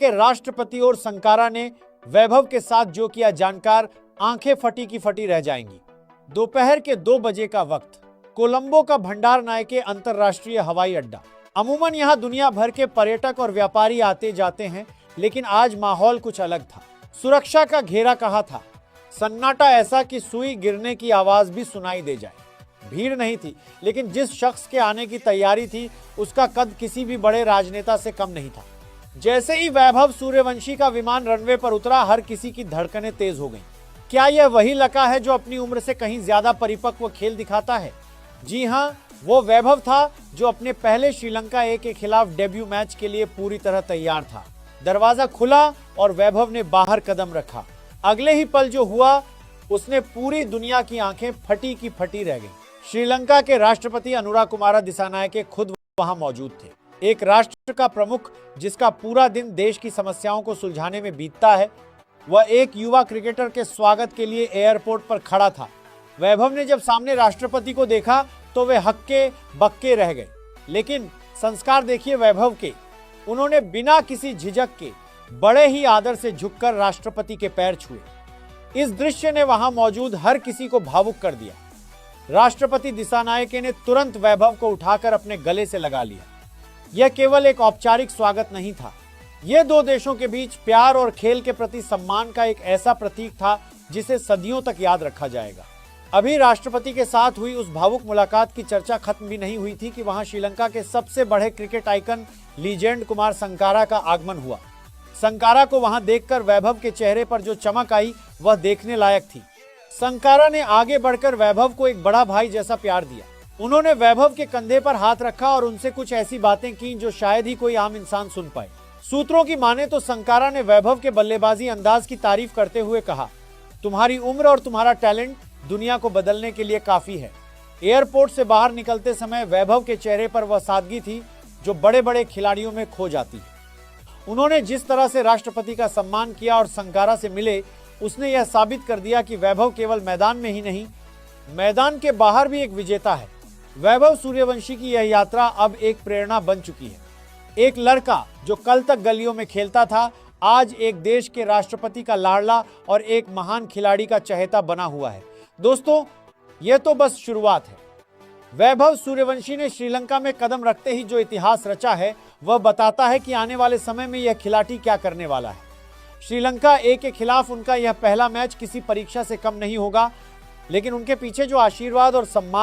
के राष्ट्रपति और संकारा ने वैभव के साथ जो किया जानकार आंखें फटी की फटी रह जाएंगी। दोपहर के 2 बजे का वक्त, कोलंबो का भंडार नायके अंतरराष्ट्रीय हवाई अड्डा। अमूमन यहाँ दुनिया भर के पर्यटक और व्यापारी आते जाते हैं, लेकिन आज माहौल कुछ अलग था। सुरक्षा का घेरा कहा था, सन्नाटा ऐसा कि सुई गिरने की आवाज भी सुनाई दे जाए। भीड़ नहीं थी, लेकिन जिस शख्स के आने की तैयारी थी उसका कद किसी भी बड़े राजनेता से कम नहीं था। जैसे ही वैभव सूर्यवंशी का विमान रनवे पर उतरा, हर किसी की धड़कनें तेज हो गईं। क्या यह वही लड़का है जो अपनी उम्र से कहीं ज्यादा परिपक्व खेल दिखाता है? जी हां, वो वैभव था जो अपने पहले श्रीलंका ए के खिलाफ डेब्यू मैच के लिए पूरी तरह तैयार था। दरवाजा खुला और वैभव ने बाहर कदम रखा। अगले ही पल जो हुआ, उसने पूरी दुनिया की आंखें फटी की फटी रह गईं। श्रीलंका के राष्ट्रपति अनुराकुमारा दिसानायके खुद वहां मौजूद थे। एक राष्ट्र का प्रमुख जिसका पूरा दिन देश की समस्याओं को सुलझाने में बीतता है, वह एक युवा क्रिकेटर के स्वागत के लिए एयरपोर्ट पर खड़ा था। वैभव ने जब सामने राष्ट्रपति को देखा तो वे हक्के बक्के रह गए। लेकिन संस्कार देखिए वैभव के, उन्होंने बिना किसी झिझक के बड़े ही आदर से झुककर राष्ट्रपति के पैर छुए। इस दृश्य ने वहां मौजूद हर किसी को भावुक कर दिया। राष्ट्रपति दिसानायके ने तुरंत वैभव को उठाकर अपने गले से लगा लिया। यह केवल एक औपचारिक स्वागत नहीं था, यह 2 देशों के बीच प्यार और खेल के प्रति सम्मान का एक ऐसा प्रतीक था जिसे सदियों तक याद रखा जाएगा। अभी राष्ट्रपति के साथ हुई उस भावुक मुलाकात की चर्चा खत्म भी नहीं हुई थी कि वहां श्रीलंका के सबसे बड़े cricket icon legend Kumar Sangakkara का आगमन हुआ। संकारा को वहां देखकर वैभव के चेहरे पर जो चमक आई, वह देखने लायक थी। संकारा ने आगे बढ़कर वैभव को एक बड़ा भाई जैसा प्यार दिया। उन्होंने वैभव के कंधे पर हाथ रखा और उनसे कुछ ऐसी बातें की जो शायद ही कोई आम इंसान सुन पाए। सूत्रों की माने तो संकारा ने वैभव के बल्लेबाजी अंदाज की तारीफ करते हुए कहा, तुम्हारी उम्र और तुम्हारा टैलेंट दुनिया को बदलने के लिए काफी है। एयरपोर्ट से बाहर निकलते समय वैभव के चेहरे पर वह सादगी थी जो बड़े बड़े खिलाड़ियों में खो जाती है। उन्होंने जिस तरह से राष्ट्रपति का सम्मान किया और संकारा से मिले, उसने यह साबित कर दिया कि वैभव केवल मैदान में ही नहीं, मैदान के बाहर भी एक विजेता है। वैभव सूर्यवंशी की यह यात्रा अब एक प्रेरणा बन चुकी है। एक लड़का जो कल तक गलियों में खेलता था, आज एक देश के राष्ट्रपति का लाडला और एक महान खिलाड़ी का चहेता बना हुआ है। दोस्तों, यह तो बस शुरुआत है। वैभव सूर्यवंशी ने श्रीलंका में कदम रखते ही जो इतिहास रचा है, वह बताता है कि आने वाले समय में यह खिलाड़ी क्या करने वाला है। श्रीलंका ए के खिलाफ उनका यह पहला मैच किसी परीक्षा से कम नहीं होगा, लेकिन उनके पीछे जो आशीर्वाद और सम्मान